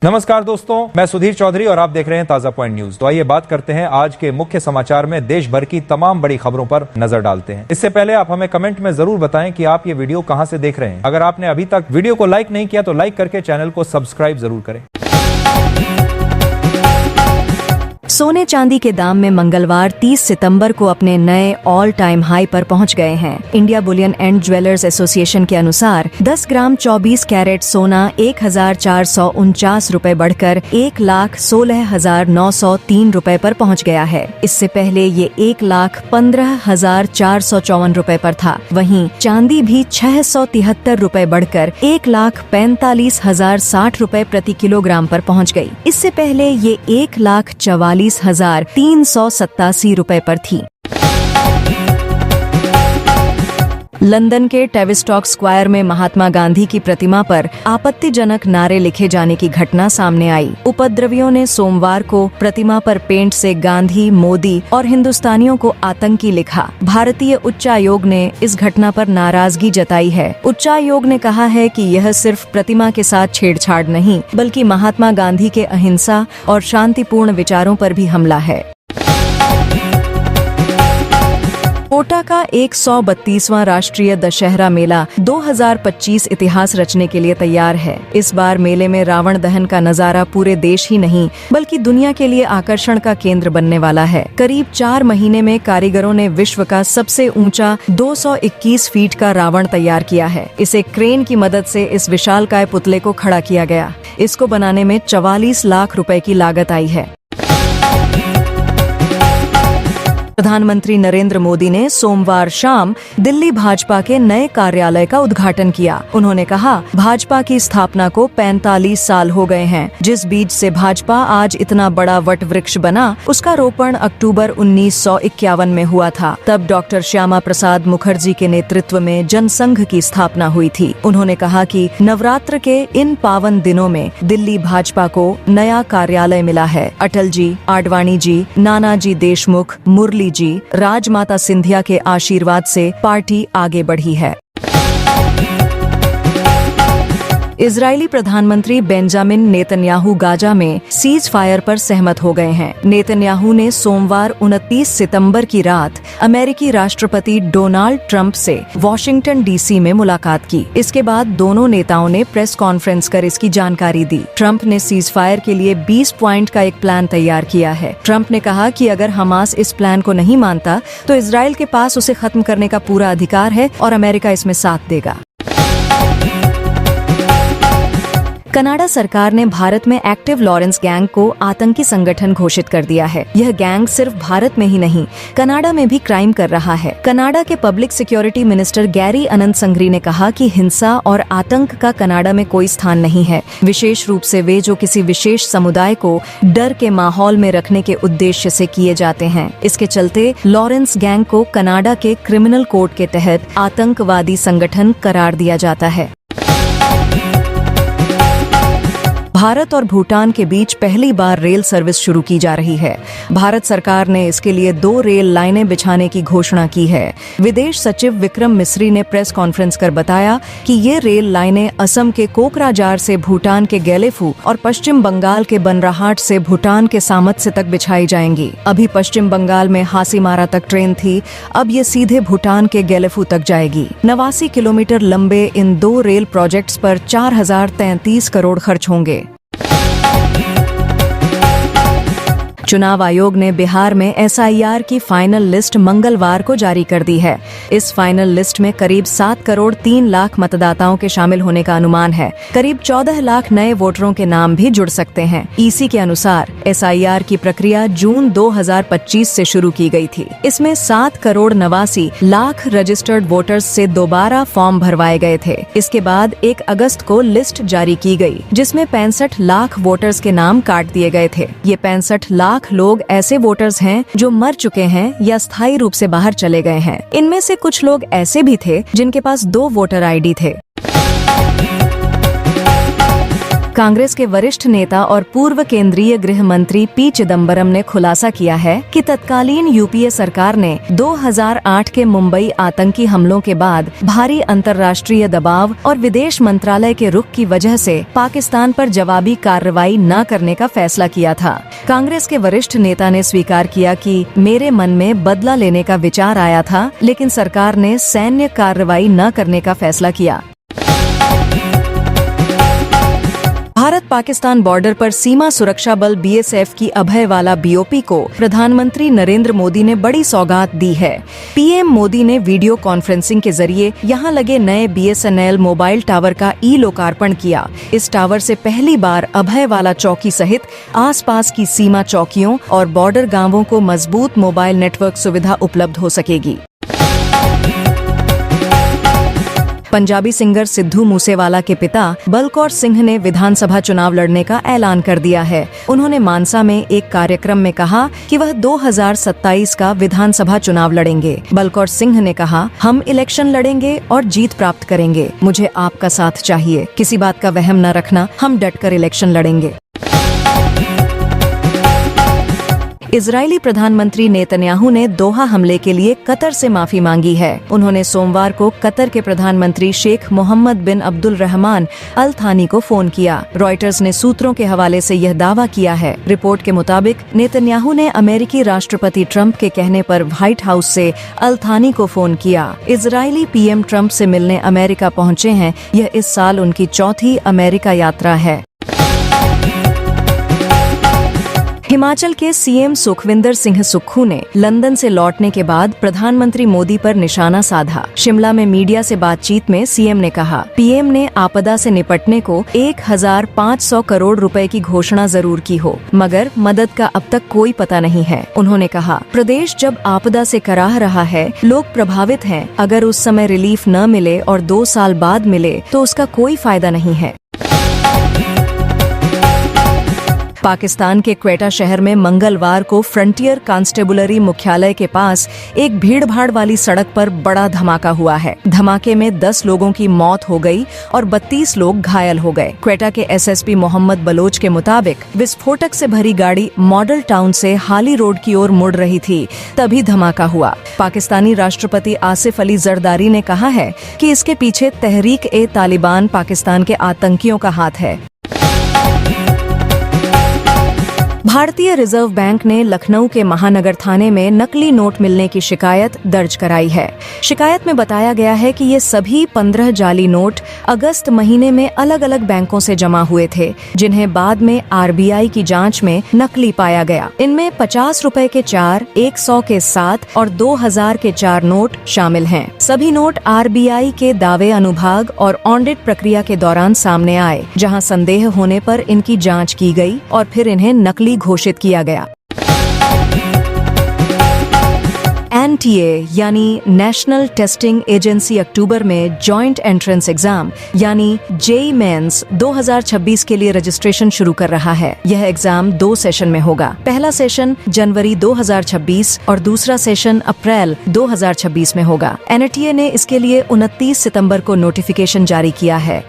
नमस्कार दोस्तों, मैं सुधीर चौधरी और आप देख रहे हैं ताजा पॉइंट न्यूज। तो आइए बात करते हैं आज के मुख्य समाचार में देश भर की तमाम बड़ी खबरों पर नजर डालते हैं। इससे पहले आप हमें कमेंट में जरूर बताएं कि आप ये वीडियो कहां से देख रहे हैं। अगर आपने अभी तक वीडियो को लाइक नहीं किया तो लाइक करके चैनल को सब्सक्राइब जरूर करें। सोने चांदी के दाम में मंगलवार 30 सितंबर को अपने नए ऑल टाइम हाई पर पहुंच गए हैं। India Boolean and jewellers association के अनुसार 10 ग्राम 24 कैरेट सोना 1449 रुपए बढ़कर 1,16,903 रुपए पर पहुंच गया है। इससे पहले ये 1,15,454 रुपए पर था। वहीं चांदी भी 673 रुपए बढ़कर 1,45,060 रुपए प्रति किलोग्राम पर पहुंच गई। इससे पहले ये 1,44,387 रुपए पर थी। लंदन के टेविस्टॉक स्क्वायर में महात्मा गांधी की प्रतिमा पर आपत्तिजनक नारे लिखे जाने की घटना सामने आई। उपद्रवियों ने सोमवार को प्रतिमा पर पेंट से गांधी, मोदी और हिंदुस्तानियों को आतंकी लिखा। भारतीय उच्चायोग ने इस घटना पर नाराजगी जताई है। उच्चायोग ने कहा है कि यह सिर्फ प्रतिमा के साथ छेड़छाड़ नहीं, बल्कि महात्मा गांधी के अहिंसा और शांतिपूर्ण विचारों पर भी हमला है। कोटा का 132वां राष्ट्रीय दशहरा मेला 2025 इतिहास रचने के लिए तैयार है। इस बार मेले में रावण दहन का नजारा पूरे देश ही नहीं बल्कि दुनिया के लिए आकर्षण का केंद्र बनने वाला है। करीब 4 महीने में कारीगरों ने विश्व का सबसे ऊंचा 221 फीट का रावण तैयार किया है। इसे क्रेन की मदद से इस विशालकाय पुतले को खड़ा किया गया। इसको बनाने में 44 लाख रुपए की लागत आई है। प्रधानमंत्री नरेंद्र मोदी ने सोमवार शाम दिल्ली भाजपा के नए कार्यालय का उद्घाटन किया। उन्होंने कहा, भाजपा की स्थापना को 45 साल हो गए हैं। जिस बीज से भाजपा आज इतना बड़ा वट वृक्ष बना, उसका रोपण अक्टूबर 1951 में हुआ था। तब डॉक्टर श्यामा प्रसाद मुखर्जी के नेतृत्व में जनसंघ की स्थापना हुई थी। उन्होंने कहा कि नवरात्र के इन पावन दिनों में दिल्ली भाजपा को नया कार्यालय मिला है। अटल जी, आडवाणी जी, नानाजी देशमुख, मुरली जी, राजमाता सिंधिया के आशीर्वाद से पार्टी आगे बढ़ी है। इजरायली प्रधानमंत्री बेंजामिन नेतन्याहू गाजा में सीज फायर पर सहमत हो गए हैं। नेतन्याहू ने सोमवार 29 सितंबर की रात अमेरिकी राष्ट्रपति डोनाल्ड ट्रंप से वॉशिंगटन डीसी में मुलाकात की। इसके बाद दोनों नेताओं ने प्रेस कॉन्फ्रेंस कर इसकी जानकारी दी। ट्रंप ने सीज फायर के लिए 20 पॉइंट का एक प्लान तैयार किया है। ट्रंप ने कहा कि अगर हमास इस प्लान को नहीं मानता तो इजराइल के पास उसे खत्म करने का पूरा अधिकार है और अमेरिका इसमें साथ देगा। कनाडा सरकार ने भारत में एक्टिव लॉरेंस गैंग को आतंकी संगठन घोषित कर दिया है। यह गैंग सिर्फ भारत में ही नहीं, कनाडा में भी क्राइम कर रहा है। कनाडा के पब्लिक सिक्योरिटी मिनिस्टर गैरी अनंत संघरी ने कहा कि हिंसा और आतंक का कनाडा में कोई स्थान नहीं है, विशेष रूप से वे जो किसी विशेष समुदाय को डर के माहौल में रखने के उद्देश्य से किए जाते हैं। इसके चलते लॉरेंस गैंग को कनाडा के क्रिमिनल कोड के तहत आतंकवादी संगठन करार दिया जाता है। भारत और भूटान के बीच पहली बार रेल सर्विस शुरू की जा रही है। भारत सरकार ने इसके लिए 2 रेल लाइनें बिछाने की घोषणा की है। विदेश सचिव विक्रम मिस्री ने प्रेस कॉन्फ्रेंस कर बताया कि ये रेल लाइनें असम के कोकराझार से भूटान के गेलेफू और पश्चिम बंगाल के बनराहाट से भूटान के सामत्स्य तक बिछाई जाएंगी। अभी पश्चिम बंगाल में हासीमारा तक ट्रेन थी, अब ये सीधे भूटान के गेलेफू तक जाएगी। 89 किलोमीटर लंबे इन 2 रेल प्रोजेक्ट्स पर 4,033 करोड़ खर्च होंगे। चुनाव आयोग ने बिहार में एसआईआर की फाइनल लिस्ट मंगलवार को जारी कर दी है। इस फाइनल लिस्ट में करीब 7 करोड़ 3 लाख मतदाताओं के शामिल होने का अनुमान है। करीब 14 लाख नए वोटरों के नाम भी जुड़ सकते हैं। ईसी के अनुसार एसआईआर की प्रक्रिया जून 2025 से शुरू की गई थी। इसमें 7 करोड़ 89 लाख रजिस्टर्ड वोटर्स से दोबारा फॉर्म भरवाए गए थे। इसके बाद 1 अगस्त को लिस्ट जारी की गई, जिसमें 65 लाख वोटर्स के नाम काट दिए गए थे। ये 65 लाख लोग ऐसे वोटर्स हैं जो मर चुके हैं या स्थायी रूप से बाहर चले गए हैं। इनमें से कुछ लोग ऐसे भी थे जिनके पास 2 वोटर आईडी थे। कांग्रेस के वरिष्ठ नेता और पूर्व केंद्रीय गृह मंत्री पी चिदम्बरम ने खुलासा किया है कि तत्कालीन यूपीए सरकार ने 2008 के मुंबई आतंकी हमलों के बाद भारी अंतर्राष्ट्रीय दबाव और विदेश मंत्रालय के रुख की वजह से पाकिस्तान पर जवाबी कार्रवाई न करने का फैसला किया था। कांग्रेस के वरिष्ठ नेता ने स्वीकार किया कि मेरे मन में बदला लेने का विचार आया था, लेकिन सरकार ने सैन्य कार्रवाई न करने का फैसला किया। भारत पाकिस्तान बॉर्डर पर सीमा सुरक्षा बल बीएसएफ की अभय वाला बीओपी को प्रधानमंत्री नरेंद्र मोदी ने बड़ी सौगात दी है। पीएम मोदी ने वीडियो कॉन्फ्रेंसिंग के जरिए यहां लगे नए बीएसएनएल मोबाइल टावर का लोकार्पण किया। इस टावर से पहली बार अभय वाला चौकी सहित आसपास की सीमा चौकियों और बॉर्डर गांवों को मजबूत मोबाइल नेटवर्क सुविधा उपलब्ध हो सकेगी। पंजाबी सिंगर सिद्धू मूसेवाला के पिता बलकौर सिंह ने विधानसभा चुनाव लड़ने का ऐलान कर दिया है। उन्होंने मानसा में एक कार्यक्रम में कहा कि वह 2027 का विधानसभा चुनाव लड़ेंगे। बलकौर सिंह ने कहा, हम इलेक्शन लड़ेंगे और जीत प्राप्त करेंगे। मुझे आपका साथ चाहिए। किसी बात का वहम न रखना, हम डटकर इलेक्शन लड़ेंगे। इजरायली प्रधानमंत्री नेतन्याहू ने दोहा हमले के लिए कतर से माफी मांगी है। उन्होंने सोमवार को कतर के प्रधानमंत्री शेख मोहम्मद बिन अब्दुल रहमान अल थानी को फोन किया। रॉयटर्स ने सूत्रों के हवाले से यह दावा किया है। रिपोर्ट के मुताबिक नेतन्याहू ने अमेरिकी राष्ट्रपति ट्रंप के कहने पर व्हाइट हाउस से अल थानी को फोन किया। इजरायली पीएम ट्रंप से मिलने अमेरिका पहुंचे हैं। यह इस साल उनकी चौथी अमेरिका यात्रा है। हिमाचल के सीएम सुखविंदर सिंह सुक्खू ने लंदन से लौटने के बाद प्रधानमंत्री मोदी पर निशाना साधा। शिमला में मीडिया से बातचीत में सीएम ने कहा, पीएम ने आपदा से निपटने को 1500 करोड़ रुपए की घोषणा जरूर की हो, मगर मदद का अब तक कोई पता नहीं है। उन्होंने कहा, प्रदेश जब आपदा से कराह रहा है, लोग प्रभावित हैं। अगर उस समय रिलीफ न मिले और 2 साल बाद मिले तो उसका कोई फायदा नहीं है। पाकिस्तान के क्वेटा शहर में मंगलवार को फ्रंटियर कांस्टेबुलरी मुख्यालय के पास एक भीड़-भाड़ वाली सड़क पर बड़ा धमाका हुआ है। धमाके में 10 लोगों की मौत हो गई और 32 लोग घायल हो गए। क्वेटा के एसएसपी मोहम्मद बलोच के मुताबिक विस्फोटक से भरी गाड़ी मॉडल टाउन से हाली रोड की ओर मुड़ रही थी, तभी धमाका हुआ। पाकिस्तानी राष्ट्रपति आसिफ अली जरदारी ने कहा है कि इसके पीछे तहरीक-ए-तालिबान पाकिस्तान के आतंकियों का हाथ है। भारतीय रिजर्व बैंक ने लखनऊ के महानगर थाने में नकली नोट मिलने की शिकायत दर्ज कराई है। शिकायत में बताया गया है कि ये सभी 15 जाली नोट अगस्त महीने में अलग अलग बैंकों से जमा हुए थे, जिन्हें बाद में आरबीआई की जांच में नकली पाया गया। इनमें 50 रुपए के 4, 100 के 7 और 2000 के 4 नोट शामिल हैं। सभी नोट आरबीआई के दावे अनुभाग और ऑडिट प्रक्रिया के दौरान सामने आए, जहां संदेह होने पर इनकी जांच की गई और फिर इन्हें नकली घोषित किया गया। एनटीए यानी नेशनल टेस्टिंग एजेंसी अक्टूबर में जॉइंट एंट्रेंस एग्जाम यानी जेईई मेंस 2026 के लिए रजिस्ट्रेशन शुरू कर रहा है। यह एग्जाम 2 सेशन में होगा। पहला सेशन जनवरी 2026 और दूसरा सेशन अप्रैल 2026 में होगा। एनटीए ने इसके लिए 29 सितंबर को नोटिफिकेशन जारी किया है।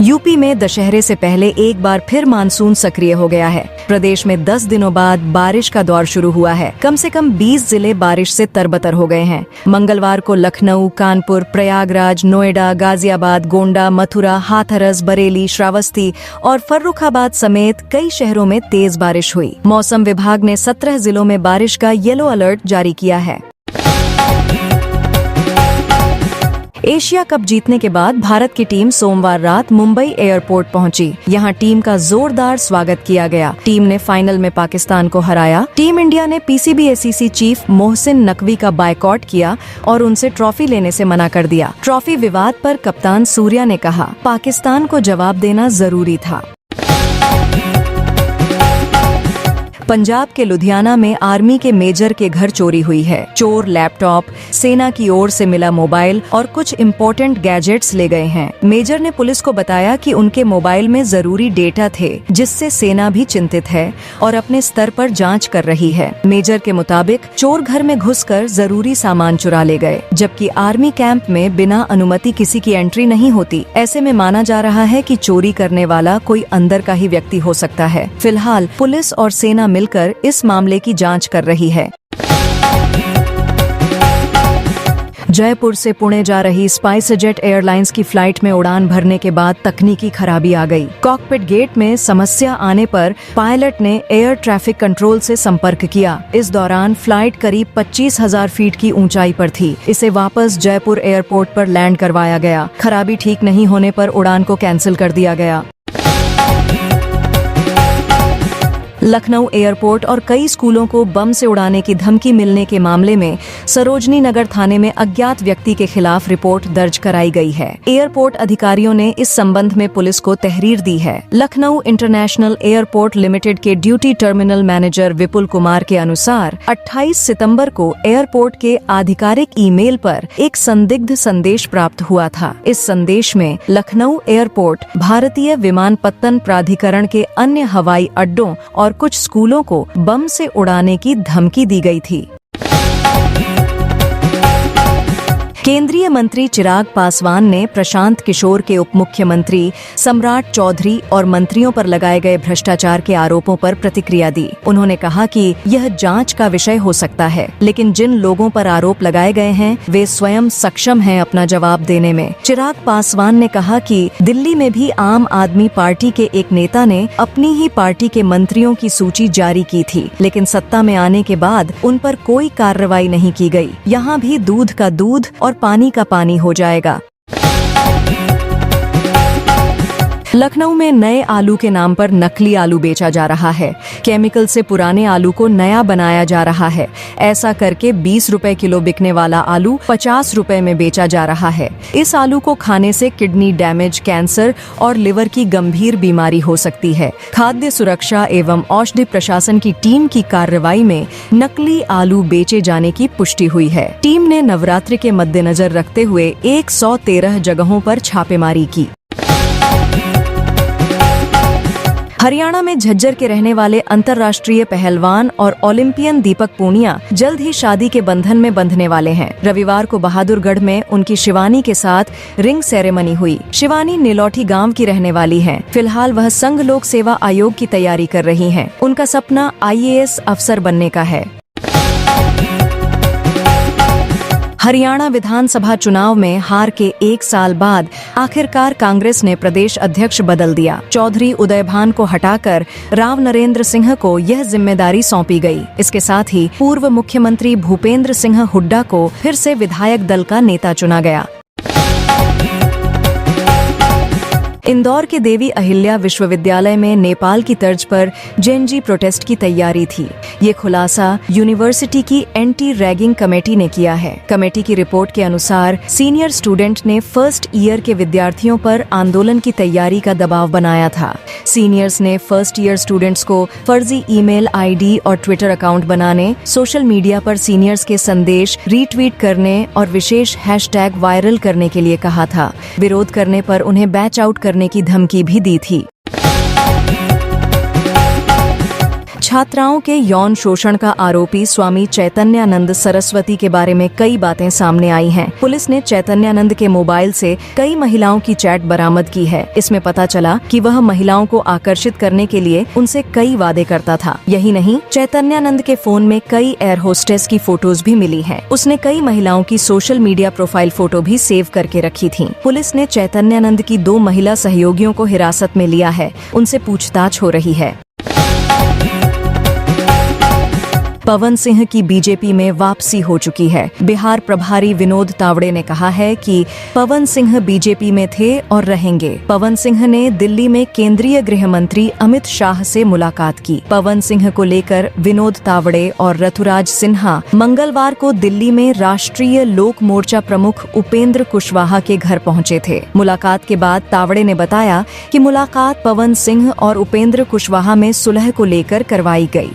यूपी में दशहरे से पहले एक बार फिर मानसून सक्रिय हो गया है। प्रदेश में 10 दिनों बाद बारिश का दौर शुरू हुआ है। कम से कम 20 जिले बारिश से तरबतर हो गए हैं। मंगलवार को लखनऊ, कानपुर, प्रयागराज, नोएडा, गाजियाबाद, गोंडा, मथुरा, हाथरस, बरेली, श्रावस्ती और फर्रुखाबाद समेत कई शहरों में तेज बारिश हुई। मौसम विभाग ने 17 जिलों में बारिश का येलो अलर्ट जारी किया है। एशिया कप जीतने के बाद भारत की टीम सोमवार रात मुंबई एयरपोर्ट पहुंची। यहां टीम का जोरदार स्वागत किया गया। टीम ने फाइनल में पाकिस्तान को हराया। टीम इंडिया ने पीसीबी-एसीसी चीफ मोहसिन नकवी का बायकॉट किया और उनसे ट्रॉफी लेने से मना कर दिया। ट्रॉफी विवाद पर कप्तान सूर्या ने कहा, पाकिस्तान को जवाब देना जरूरी था। पंजाब के लुधियाना में आर्मी के मेजर के घर चोरी हुई है। चोर लैपटॉप, सेना की ओर से मिला मोबाइल और कुछ इम्पोर्टेंट गैजेट्स ले गए हैं। मेजर ने पुलिस को बताया कि उनके मोबाइल में जरूरी डेटा थे, जिससे सेना भी चिंतित है और अपने स्तर पर जांच कर रही है। मेजर के मुताबिक चोर घर में घुसकर जरूरी सामान चुरा ले गए, जबकि आर्मी कैंप में बिना अनुमति किसी की एंट्री नहीं होती। ऐसे में माना जा रहा है कि चोरी करने वाला कोई अंदर का ही व्यक्ति हो सकता है। फिलहाल पुलिस और सेना मिलकर इस मामले की जांच कर रही है। जयपुर से पुणे जा रही स्पाइसजेट एयरलाइंस की फ्लाइट में उड़ान भरने के बाद तकनीकी खराबी आ गई। कॉकपिट गेट में समस्या आने पर पायलट ने एयर ट्रैफिक कंट्रोल से संपर्क किया। इस दौरान फ्लाइट करीब 25,000 फीट की ऊंचाई पर थी। इसे वापस जयपुर एयरपोर्ट पर लैंड करवाया गया। खराबी ठीक नहीं होने पर उड़ान को कैंसिल कर दिया गया। लखनऊ एयरपोर्ट और कई स्कूलों को बम से उड़ाने की धमकी मिलने के मामले में सरोजनी नगर थाने में अज्ञात व्यक्ति के खिलाफ रिपोर्ट दर्ज कराई गई है। एयरपोर्ट अधिकारियों ने इस संबंध में पुलिस को तहरीर दी है। लखनऊ इंटरनेशनल एयरपोर्ट लिमिटेड के duty terminal manager Vipul Kumar के अनुसार 28 सितंबर को एयरपोर्ट के आधिकारिक ईमेल पर एक संदिग्ध संदेश प्राप्त हुआ था। इस संदेश में लखनऊ एयरपोर्ट, भारतीय विमानपत्तन प्राधिकरण के अन्य हवाई अड्डों और कुछ स्कूलों को बम से उड़ाने की धमकी दी गई थी। केंद्रीय मंत्री चिराग पासवान ने प्रशांत किशोर के उप मुख्यमंत्री सम्राट चौधरी और मंत्रियों पर लगाए गए भ्रष्टाचार के आरोपों पर प्रतिक्रिया दी। उन्होंने कहा कि यह जांच का विषय हो सकता है, लेकिन जिन लोगों पर आरोप लगाए गए हैं वे स्वयं सक्षम हैं अपना जवाब देने में। चिराग पासवान ने कहा कि दिल्ली में भी आम आदमी पार्टी के एक नेता ने अपनी ही पार्टी के मंत्रियों की सूची जारी की थी, लेकिन सत्ता में आने के बाद उन पर कोई कार्रवाई नहीं की गई। यहाँ भी दूध का दूध और पानी का पानी हो जाएगा। लखनऊ में नए आलू के नाम पर नकली आलू बेचा जा रहा है। केमिकल से पुराने आलू को नया बनाया जा रहा है। ऐसा करके 20 रुपए किलो बिकने वाला आलू 50 रुपए में बेचा जा रहा है। इस आलू को खाने से किडनी डैमेज, कैंसर और लिवर की गंभीर बीमारी हो सकती है। खाद्य सुरक्षा एवं औषधि प्रशासन की टीम की कार्रवाई में नकली आलू बेचे जाने की पुष्टि हुई है। टीम ने नवरात्रि के मद्देनजर रखते हुए 113 जगहों पर छापेमारी की। हरियाणा में झज्जर के रहने वाले अंतर्राष्ट्रीय पहलवान और ओलंपियन दीपक पूनिया जल्द ही शादी के बंधन में बंधने वाले हैं। रविवार को बहादुरगढ़ में उनकी शिवानी के साथ रिंग सेरेमनी हुई। शिवानी नीलौठी गांव की रहने वाली हैं। फिलहाल वह संघ लोक सेवा आयोग की तैयारी कर रही हैं। उनका सपना IAS अफसर बनने का है। हरियाणा विधानसभा चुनाव में हार के 1 साल बाद आखिरकार कांग्रेस ने प्रदेश अध्यक्ष बदल दिया। चौधरी उदयभान को हटाकर राव नरेंद्र सिंह को यह जिम्मेदारी सौंपी गई। इसके साथ ही पूर्व मुख्यमंत्री भूपेंद्र सिंह हुड्डा को फिर से विधायक दल का नेता चुना गया। इंदौर के देवी अहिल्या विश्वविद्यालय में नेपाल की तर्ज पर जेनजी प्रोटेस्ट की तैयारी थी। ये खुलासा यूनिवर्सिटी की एंटी रैगिंग कमेटी ने किया है। कमेटी की रिपोर्ट के अनुसार सीनियर स्टूडेंट ने फर्स्ट ईयर के विद्यार्थियों पर आंदोलन की तैयारी का दबाव बनाया था। सीनियर्स ने फर्स्ट ईयर स्टूडेंट्स को फर्जी ईमेल ID और ट्विटर अकाउंट बनाने, सोशल मीडिया पर सीनियर्स के संदेश रीट्वीट करने और विशेष हैशटैग वायरल करने के लिए कहा था। विरोध करने पर उन्हें बैच आउट करने की धमकी भी दी थी। छात्राओं के यौन शोषण का आरोपी स्वामी चैतन्यानंद सरस्वती के बारे में कई बातें सामने आई हैं। पुलिस ने चैतन्यानंद के मोबाइल से कई महिलाओं की चैट बरामद की है। इसमें पता चला कि वह महिलाओं को आकर्षित करने के लिए उनसे कई वादे करता था। यही नहीं, चैतन्यानंद के फोन में कई एयर होस्टेस की फोटोज भी मिली हैं। उसने कई महिलाओं की सोशल मीडिया प्रोफाइल फोटो भी सेव करके रखी थी। पुलिस ने चैतन्यानंद की 2 महिला सहयोगियों को हिरासत में लिया है। उनसे पूछताछ हो रही है। पवन सिंह की बीजेपी में वापसी हो चुकी है। बिहार प्रभारी विनोद तावड़े ने कहा है कि पवन सिंह बीजेपी में थे और रहेंगे। पवन सिंह ने दिल्ली में केंद्रीय गृह मंत्री अमित शाह से मुलाकात की। पवन सिंह को लेकर विनोद तावड़े और ऋतुराज सिन्हा मंगलवार को दिल्ली में राष्ट्रीय लोक मोर्चा प्रमुख उपेंद्र कुशवाहा के घर पहुंचे थे। मुलाकात के बाद तावड़े ने बताया कि मुलाकात पवन सिंह और उपेंद्र कुशवाहा में सुलह को लेकर करवाई गई।